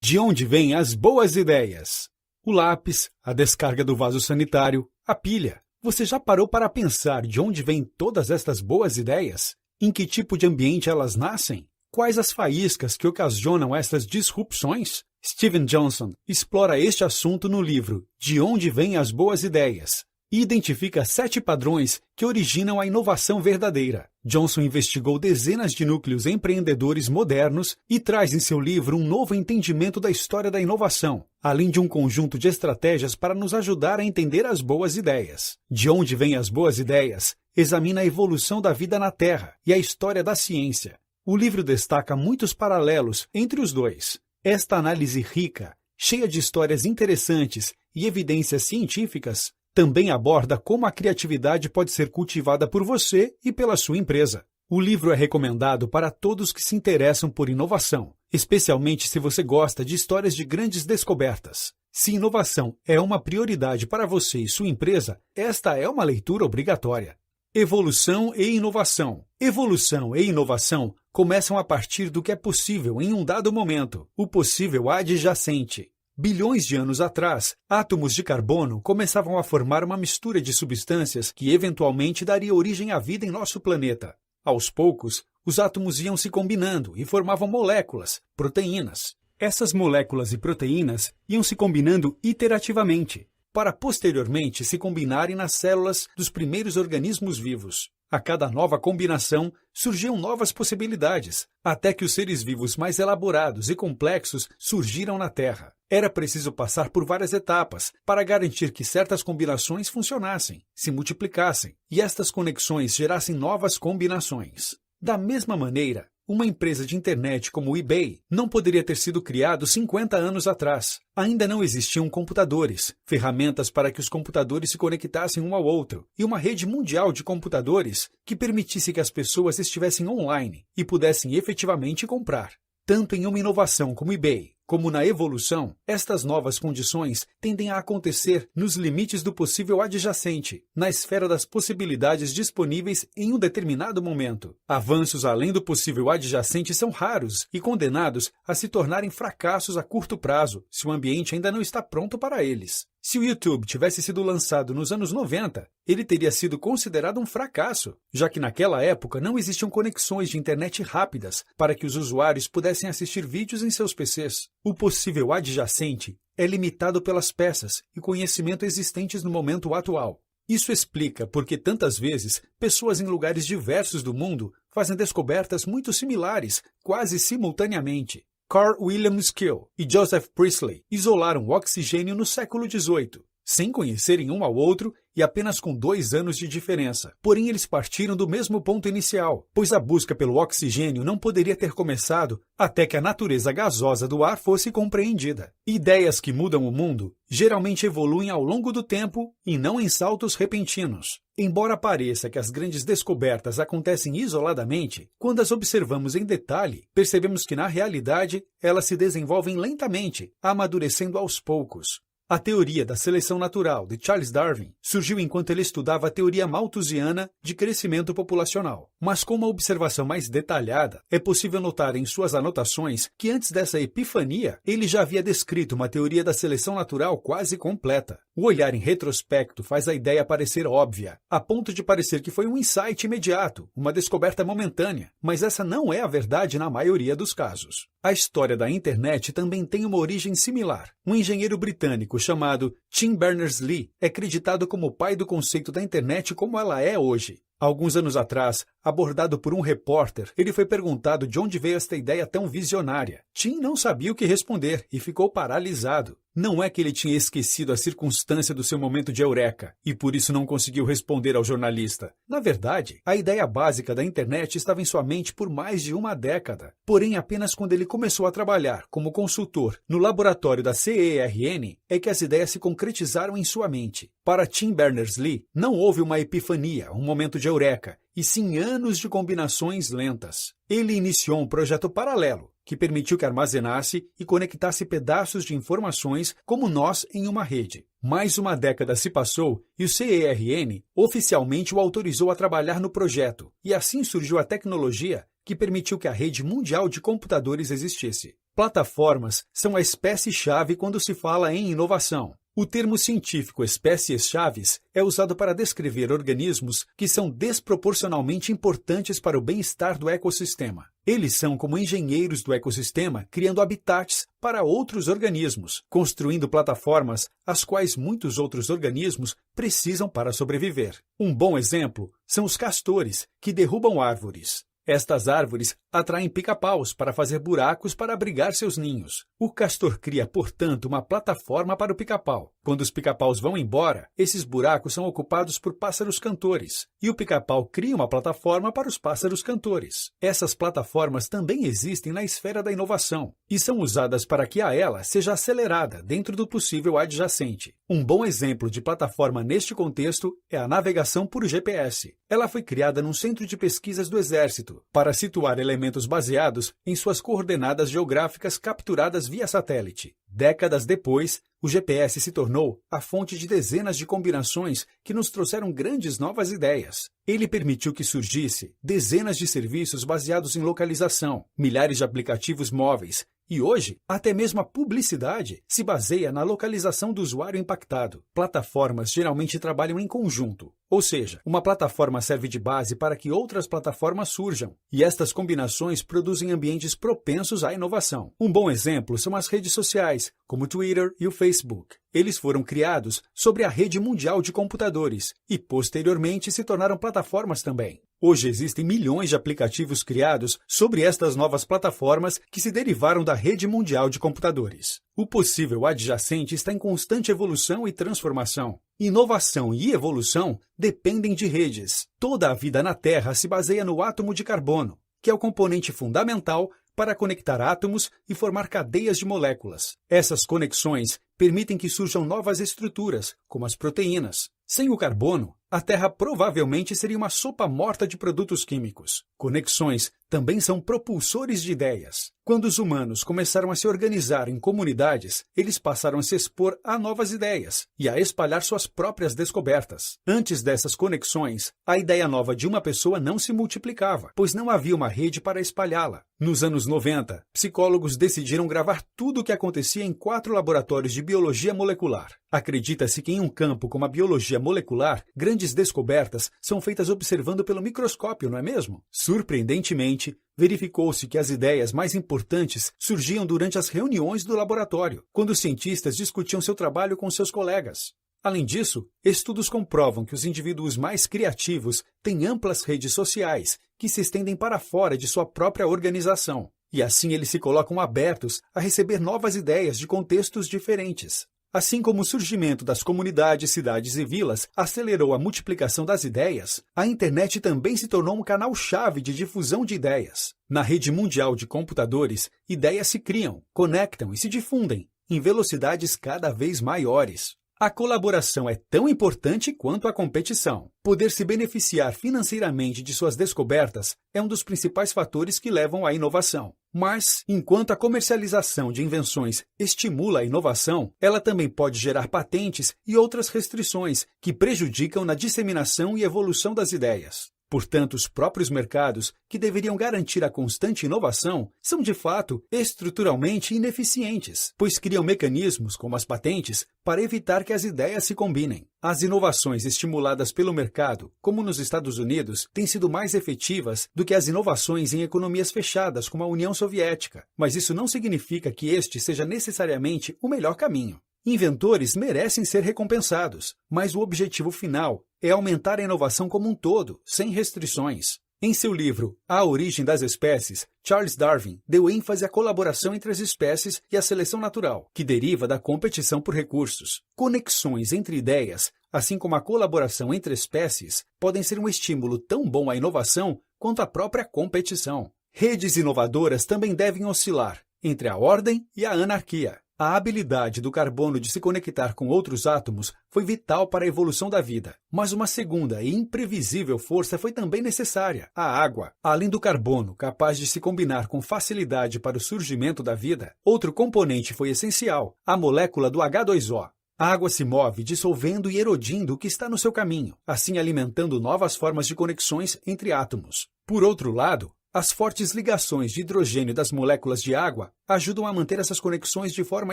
De onde vêm as boas ideias? O lápis, a descarga do vaso sanitário, a pilha. Você já parou para pensar de onde vêm todas estas boas ideias? Em que tipo de ambiente elas nascem? Quais as faíscas que ocasionam estas disrupções? Steven Johnson explora este assunto no livro De Onde Vêm as Boas Ideias e identifica 7 padrões que originam a inovação verdadeira. Johnson investigou dezenas de núcleos empreendedores modernos e traz em seu livro um novo entendimento da história da inovação, além de um conjunto de estratégias para nos ajudar a entender as boas ideias. De onde vêm as boas ideias? Examina a evolução da vida na Terra e a história da ciência. O livro destaca muitos paralelos entre os dois. Esta análise rica, cheia de histórias interessantes e evidências científicas, também aborda como a criatividade pode ser cultivada por você e pela sua empresa. O livro é recomendado para todos que se interessam por inovação, especialmente se você gosta de histórias de grandes descobertas. Se inovação é uma prioridade para você e sua empresa, esta é uma leitura obrigatória. Evolução e inovação. Evolução e inovação começam a partir do que é possível em um dado momento, o possível adjacente. Bilhões de anos atrás, átomos de carbono começavam a formar uma mistura de substâncias que eventualmente daria origem à vida em nosso planeta. Aos poucos, os átomos iam se combinando e formavam moléculas, proteínas. Essas moléculas e proteínas iam se combinando iterativamente, para posteriormente se combinarem nas células dos primeiros organismos vivos. A cada nova combinação, surgiam novas possibilidades, até que os seres vivos mais elaborados e complexos surgiram na Terra. Era preciso passar por várias etapas para garantir que certas combinações funcionassem, se multiplicassem, e estas conexões gerassem novas combinações. Da mesma maneira, uma empresa de internet como o eBay não poderia ter sido criado 50 anos atrás. Ainda não existiam computadores, ferramentas para que os computadores se conectassem um ao outro e uma rede mundial de computadores que permitisse que as pessoas estivessem online e pudessem efetivamente comprar. Tanto em uma inovação como o eBay, como na evolução, estas novas condições tendem a acontecer nos limites do possível adjacente, na esfera das possibilidades disponíveis em um determinado momento. Avanços além do possível adjacente são raros e condenados a se tornarem fracassos a curto prazo, se o ambiente ainda não está pronto para eles. Se o YouTube tivesse sido lançado nos anos 90, ele teria sido considerado um fracasso, já que naquela época não existiam conexões de internet rápidas para que os usuários pudessem assistir vídeos em seus PCs. O possível adjacente é limitado pelas peças e conhecimento existentes no momento atual. Isso explica por que tantas vezes pessoas em lugares diversos do mundo fazem descobertas muito similares, quase simultaneamente. Carl William Skill e Joseph Priestley isolaram o oxigênio no século XVIII, sem conhecerem um ao outro e apenas com 2 anos de diferença. Porém, eles partiram do mesmo ponto inicial, pois a busca pelo oxigênio não poderia ter começado até que a natureza gasosa do ar fosse compreendida. Ideias que mudam o mundo geralmente evoluem ao longo do tempo e não em saltos repentinos. Embora pareça que as grandes descobertas acontecem isoladamente, quando as observamos em detalhe, percebemos que na realidade elas se desenvolvem lentamente, amadurecendo aos poucos. A teoria da seleção natural de Charles Darwin surgiu enquanto ele estudava a teoria malthusiana de crescimento populacional. Mas com uma observação mais detalhada, é possível notar em suas anotações que antes dessa epifania, ele já havia descrito uma teoria da seleção natural quase completa. O olhar em retrospecto faz a ideia parecer óbvia, a ponto de parecer que foi um insight imediato, uma descoberta momentânea, mas essa não é a verdade na maioria dos casos. A história da internet também tem uma origem similar. Um engenheiro britânico chamado Tim Berners-Lee é acreditado como o pai do conceito da internet como ela é hoje. Alguns anos atrás, abordado por um repórter, ele foi perguntado de onde veio esta ideia tão visionária. Tim não sabia o que responder e ficou paralisado. Não é que ele tinha esquecido a circunstância do seu momento de eureka e por isso não conseguiu responder ao jornalista. Na verdade, a ideia básica da internet estava em sua mente por mais de uma década. Porém, apenas quando ele começou a trabalhar como consultor no laboratório da CERN é que as ideias se concretizaram em sua mente. Para Tim Berners-Lee, não houve uma epifania, um momento de eureka, e sim anos de combinações lentas. Ele iniciou um projeto paralelo, que permitiu que armazenasse e conectasse pedaços de informações como nós em uma rede. Mais uma década se passou e o CERN oficialmente o autorizou a trabalhar no projeto, e assim surgiu a tecnologia que permitiu que a rede mundial de computadores existisse. Plataformas são a espécie-chave quando se fala em inovação. O termo científico espécies-chaves é usado para descrever organismos que são desproporcionalmente importantes para o bem-estar do ecossistema. Eles são como engenheiros do ecossistema, criando habitats para outros organismos, construindo plataformas as quais muitos outros organismos precisam para sobreviver. Um bom exemplo são os castores, que derrubam árvores. Estas árvores atraem pica-paus para fazer buracos para abrigar seus ninhos. O castor cria, portanto, uma plataforma para o pica-pau. Quando os pica-paus vão embora, esses buracos são ocupados por pássaros cantores. E o pica-pau cria uma plataforma para os pássaros cantores. Essas plataformas também existem na esfera da inovação e são usadas para que a ela seja acelerada dentro do possível adjacente. Um bom exemplo de plataforma neste contexto é a navegação por GPS. Ela foi criada num centro de pesquisas do Exército para situar elementos baseados em suas coordenadas geográficas capturadas via satélite. Décadas depois, o GPS se tornou a fonte de dezenas de combinações que nos trouxeram grandes novas ideias. Ele permitiu que surgisse dezenas de serviços baseados em localização, milhares de aplicativos móveis, e hoje, até mesmo a publicidade se baseia na localização do usuário impactado. Plataformas geralmente trabalham em conjunto, ou seja, uma plataforma serve de base para que outras plataformas surjam, e estas combinações produzem ambientes propensos à inovação. Um bom exemplo são as redes sociais, como o Twitter e o Facebook. Eles foram criados sobre a rede mundial de computadores e, posteriormente, se tornaram plataformas também. Hoje existem milhões de aplicativos criados sobre estas novas plataformas que se derivaram da rede mundial de computadores. O possível adjacente está em constante evolução e transformação. Inovação e evolução dependem de redes. Toda a vida na Terra se baseia no átomo de carbono, que é o componente fundamental para conectar átomos e formar cadeias de moléculas. Essas conexões permitem que surjam novas estruturas, como as proteínas. Sem o carbono, a Terra provavelmente seria uma sopa morta de produtos químicos. Conexões também são propulsores de ideias. Quando os humanos começaram a se organizar em comunidades, eles passaram a se expor a novas ideias e a espalhar suas próprias descobertas. Antes dessas conexões, a ideia nova de uma pessoa não se multiplicava, pois não havia uma rede para espalhá-la. Nos anos 90, psicólogos decidiram gravar tudo o que acontecia em 4 laboratórios de biologia molecular. Acredita-se que em um campo como a biologia molecular, grandes descobertas são feitas observando pelo microscópio, não é mesmo? Surpreendentemente, verificou-se que as ideias mais importantes surgiam durante as reuniões do laboratório, quando os cientistas discutiam seu trabalho com seus colegas. Além disso, estudos comprovam que os indivíduos mais criativos têm amplas redes sociais que se estendem para fora de sua própria organização, e assim eles se colocam abertos a receber novas ideias de contextos diferentes. Assim como o surgimento das comunidades, cidades e vilas acelerou a multiplicação das ideias, a internet também se tornou um canal-chave de difusão de ideias. Na rede mundial de computadores, ideias se criam, conectam e se difundem em velocidades cada vez maiores. A colaboração é tão importante quanto a competição. Poder se beneficiar financeiramente de suas descobertas é um dos principais fatores que levam à inovação. Mas, enquanto a comercialização de invenções estimula a inovação, ela também pode gerar patentes e outras restrições que prejudicam na disseminação e evolução das ideias. Portanto, os próprios mercados, que deveriam garantir a constante inovação, são de fato estruturalmente ineficientes, pois criam mecanismos, como as patentes, para evitar que as ideias se combinem. As inovações estimuladas pelo mercado, como nos Estados Unidos, têm sido mais efetivas do que as inovações em economias fechadas, como a União Soviética, mas isso não significa que este seja necessariamente o melhor caminho. Inventores merecem ser recompensados, mas o objetivo final é aumentar a inovação como um todo, sem restrições. Em seu livro A Origem das Espécies, Charles Darwin deu ênfase à colaboração entre as espécies e à seleção natural, que deriva da competição por recursos. Conexões entre ideias, assim como a colaboração entre espécies, podem ser um estímulo tão bom à inovação quanto a própria competição. Redes inovadoras também devem oscilar entre a ordem e a anarquia. A habilidade do carbono de se conectar com outros átomos foi vital para a evolução da vida, mas uma segunda e imprevisível força foi também necessária, a água. Além do carbono, capaz de se combinar com facilidade para o surgimento da vida, outro componente foi essencial, a molécula do H2O. A água se move dissolvendo e erodindo o que está no seu caminho, assim alimentando novas formas de conexões entre átomos. Por outro lado, As fortes ligações de hidrogênio das moléculas de água ajudam a manter essas conexões de forma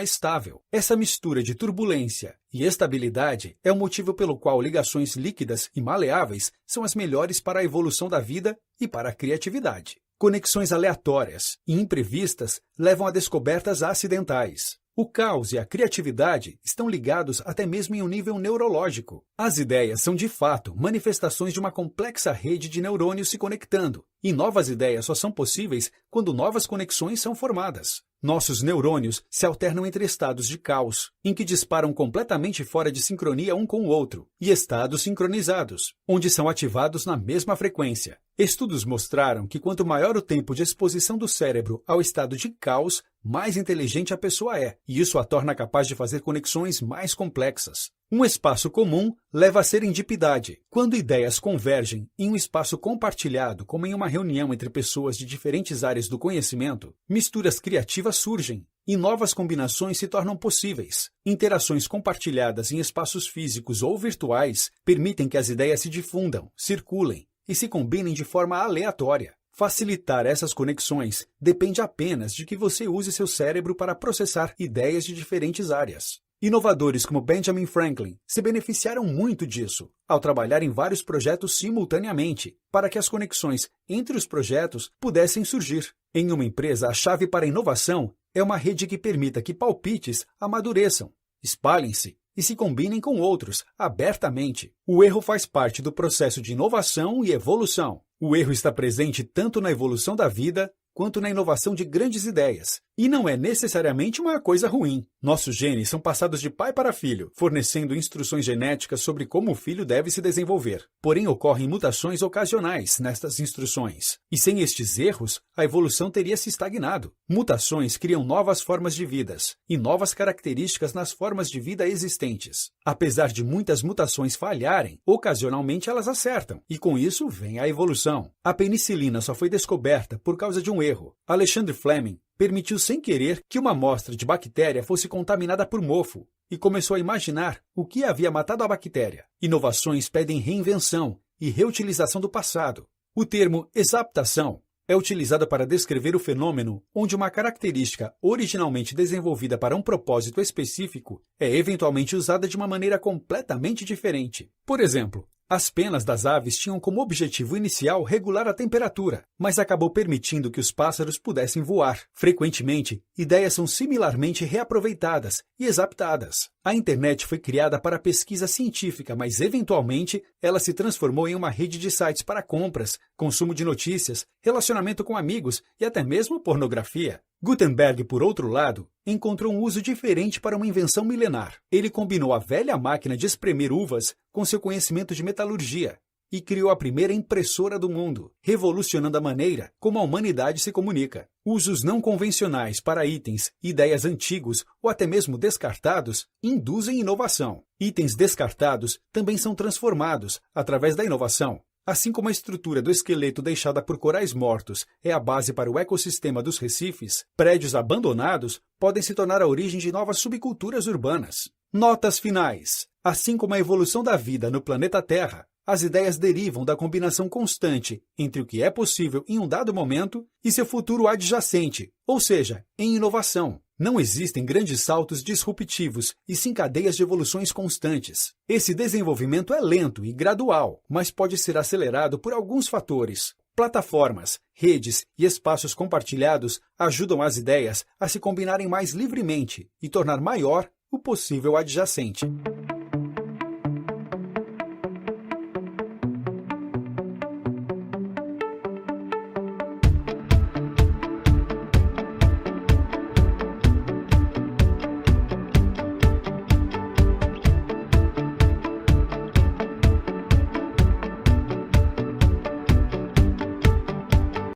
estável. Essa mistura de turbulência e estabilidade é o motivo pelo qual ligações líquidas e maleáveis são as melhores para a evolução da vida e para a criatividade. Conexões aleatórias e imprevistas levam a descobertas acidentais. O caos e a criatividade estão ligados até mesmo em um nível neurológico. As ideias são, de fato, manifestações de uma complexa rede de neurônios se conectando, e novas ideias só são possíveis quando novas conexões são formadas. Nossos neurônios se alternam entre estados de caos, em que disparam completamente fora de sincronia um com o outro, e estados sincronizados, onde são ativados na mesma frequência. Estudos mostraram que quanto maior o tempo de exposição do cérebro ao estado de caos, mais inteligente a pessoa é, e isso a torna capaz de fazer conexões mais complexas. Um espaço comum leva a serendipidade. Quando ideias convergem em um espaço compartilhado, como em uma reunião entre pessoas de diferentes áreas do conhecimento, misturas criativas surgem e novas combinações se tornam possíveis. Interações compartilhadas em espaços físicos ou virtuais permitem que as ideias se difundam, circulem e se combinem de forma aleatória. Facilitar essas conexões depende apenas de que você use seu cérebro para processar ideias de diferentes áreas. Inovadores como Benjamin Franklin se beneficiaram muito disso, ao trabalhar em vários projetos simultaneamente, para que as conexões entre os projetos pudessem surgir. Em uma empresa, a chave para a inovação é uma rede que permita que palpites amadureçam, espalhem-se e se combinem com outros, abertamente. O erro faz parte do processo de inovação e evolução. O erro está presente tanto na evolução da vida quanto na inovação de grandes ideias. E não é necessariamente uma coisa ruim. Nossos genes são passados de pai para filho, fornecendo instruções genéticas sobre como o filho deve se desenvolver. Porém, ocorrem mutações ocasionais nestas instruções. E sem estes erros, a evolução teria se estagnado. Mutações criam novas formas de vidas e novas características nas formas de vida existentes. Apesar de muitas mutações falharem, ocasionalmente elas acertam. E com isso vem a evolução. A penicilina só foi descoberta por causa de um erro. Alexander Fleming permitiu sem querer que uma amostra de bactéria fosse contaminada por mofo e começou a imaginar o que havia matado a bactéria. Inovações pedem reinvenção e reutilização do passado. O termo exaptação é utilizado para descrever o fenômeno onde uma característica originalmente desenvolvida para um propósito específico é eventualmente usada de uma maneira completamente diferente. Por exemplo, as penas das aves tinham como objetivo inicial regular a temperatura, mas acabou permitindo que os pássaros pudessem voar. Frequentemente, ideias são similarmente reaproveitadas e exaptadas. A internet foi criada para pesquisa científica, mas eventualmente ela se transformou em uma rede de sites para compras, consumo de notícias, relacionamento com amigos e até mesmo pornografia. Gutenberg, por outro lado, encontrou um uso diferente para uma invenção milenar. Ele combinou a velha máquina de espremer uvas com seu conhecimento de metalurgia e criou a primeira impressora do mundo, revolucionando a maneira como a humanidade se comunica. Usos não convencionais para itens, ideias antigos ou até mesmo descartados induzem inovação. Itens descartados também são transformados através da inovação. Assim como a estrutura do esqueleto deixada por corais mortos é a base para o ecossistema dos recifes, prédios abandonados podem se tornar a origem de novas subculturas urbanas. Notas finais. Assim como a evolução da vida no planeta Terra, as ideias derivam da combinação constante entre o que é possível em um dado momento e seu futuro adjacente, ou seja, em inovação. Não existem grandes saltos disruptivos e sim cadeias de evoluções constantes. Esse desenvolvimento é lento e gradual, mas pode ser acelerado por alguns fatores. Plataformas, redes e espaços compartilhados ajudam as ideias a se combinarem mais livremente e tornar maior o possível adjacente.